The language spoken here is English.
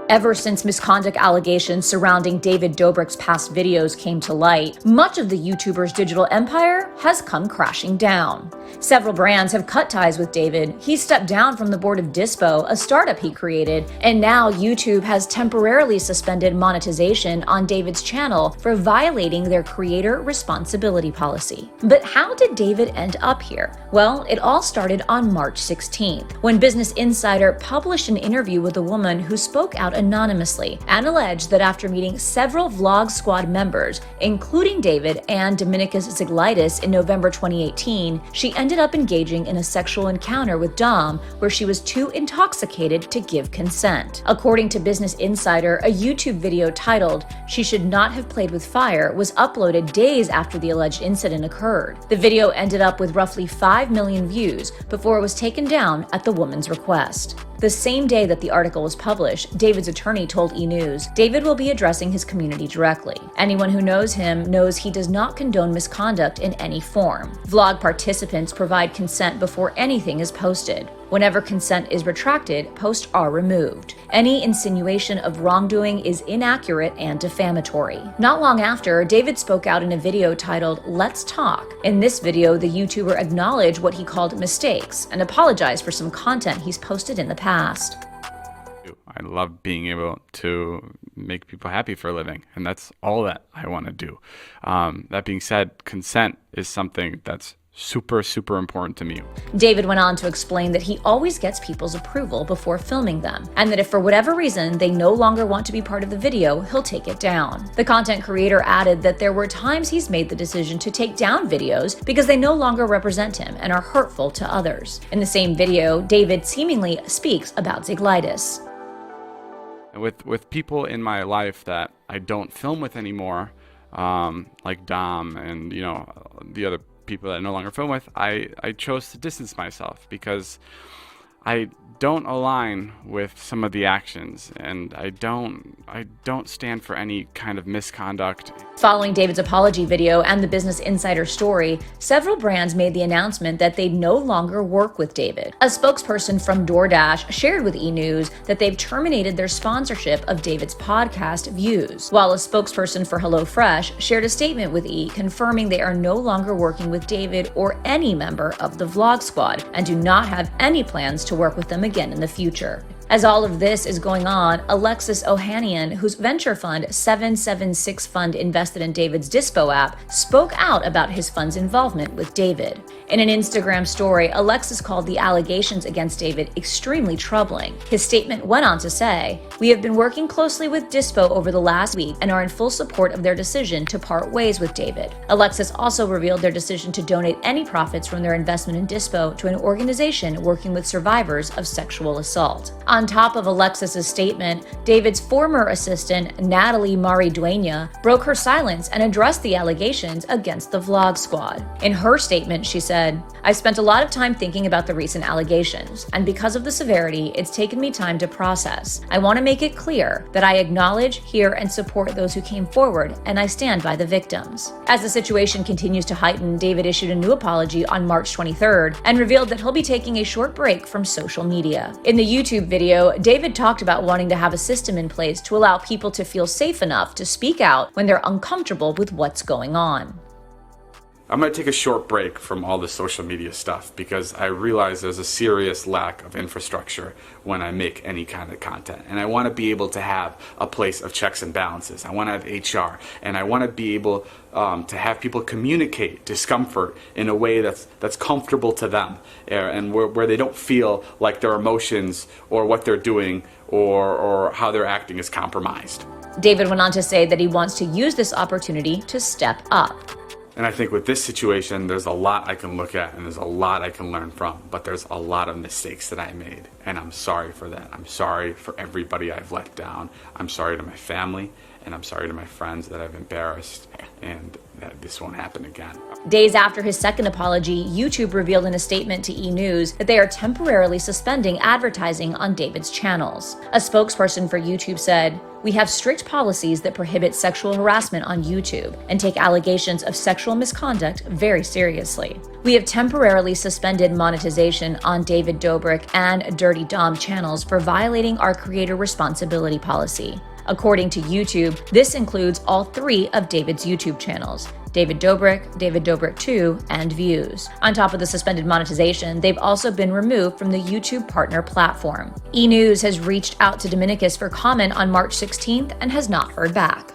Ever since misconduct allegations surrounding David Dobrik's past videos came to light, much of the YouTuber's digital empire has come crashing down. Several brands have cut ties with David. He stepped down from the board of Dispo, a startup he created, and now YouTube has temporarily suspended monetization on David's channel for violating their creator responsibility policy. But how did David end up here? Well, it all started on March 16th, when Business Insider published an interview with a woman who spoke out anonymously and alleged that after meeting several Vlog Squad members, including David and Dominicus Ziglitis in November 2018, she ended up engaging in a sexual encounter with Dom where she was too intoxicated to give consent. According to Business Insider, a YouTube video titled "She Should Not Have Played with Fire" was uploaded days after the alleged incident occurred. The video ended up with roughly 5 million views before it was taken down at the woman's request. The same day that the article was published, David's attorney told E! News, David will be addressing his community directly. Anyone who knows him knows he does not condone misconduct in any form. Vlog participants provide consent before anything is posted. Whenever consent is retracted, posts are removed. Any insinuation of wrongdoing is inaccurate and defamatory. Not long after, David spoke out in a video titled "Let's Talk." In this video, the YouTuber acknowledged what he called mistakes and apologized for some content he's posted in the past. I love being able to make people happy for a living, and that's all that I want to do. That being said, consent is something that's super important to me. David went on to explain that he always gets people's approval before filming them, and that if for whatever reason they no longer want to be part of the video, he'll take it down. The content creator added that there were times he's made the decision to take down videos because they no longer represent him and are hurtful to others. In the same video, David seemingly speaks about Ziglitis. With people in my life that I don't film with anymore, like Dom and the other people that I no longer film with, I chose to distance myself because I don't align with some of the actions, and I don't stand for any kind of misconduct. Following David's apology video and the Business Insider story, several brands made the announcement that they'd no longer work with David. A spokesperson from DoorDash shared with E! News that they've terminated their sponsorship of David's podcast Views, while a spokesperson for HelloFresh shared a statement with E! confirming they are no longer working with David or any member of the Vlog Squad and do not have any plans to work with them again in the future. As all of this is going on, Alexis Ohanian, whose venture fund 776 Fund invested in David's Dispo app, spoke out about his fund's involvement with David. In an Instagram story, Alexis called the allegations against David extremely troubling. His statement went on to say, "We have been working closely with Dispo over the last week and are in full support of their decision to part ways with David." Alexis also revealed their decision to donate any profits from their investment in Dispo to an organization working with survivors of sexual assault. On top of Alexis's statement, David's former assistant, Natalie Maridueña, broke her silence and addressed the allegations against the Vlog Squad. In her statement, she said, "I've spent a lot of time thinking about the recent allegations, and because of the severity, it's taken me time to process. I want to make it clear that I acknowledge, hear, and support those who came forward, and I stand by the victims." As the situation continues to heighten, David issued a new apology on March 23rd and revealed that he'll be taking a short break from social media. In the YouTube video, David talked about wanting to have a system in place to allow people to feel safe enough to speak out when they're uncomfortable with what's going on. I'm going to take a short break from all the social media stuff because I realize there's a serious lack of infrastructure when I make any kind of content. And I want to be able to have a place of checks and balances. I want to have HR, and I want to be able to have people communicate discomfort in a way that's comfortable to them, and where they don't feel like their emotions or what they're doing or how they're acting is compromised. David went on to say that he wants to use this opportunity to step up. And I think with this situation, there's a lot I can look at and there's a lot I can learn from, but there's a lot of mistakes that I made, and I'm sorry for that. I'm sorry for everybody I've let down. I'm sorry to my family, and I'm sorry to my friends that I've embarrassed, and that this won't happen again. Days after his second apology, YouTube revealed in a statement to E! News that they are temporarily suspending advertising on David's channels. A spokesperson for YouTube said, "We have strict policies that prohibit sexual harassment on YouTube and take allegations of sexual misconduct very seriously. We have temporarily suspended monetization on David Dobrik and Dirty Dom channels for violating our creator responsibility policy." According to YouTube, this includes all 3 of David's YouTube channels: David Dobrik 2, and Views. On top of the suspended monetization, they've also been removed from the YouTube partner platform. E! News has reached out to Dominicus for comment on March 16th and has not heard back.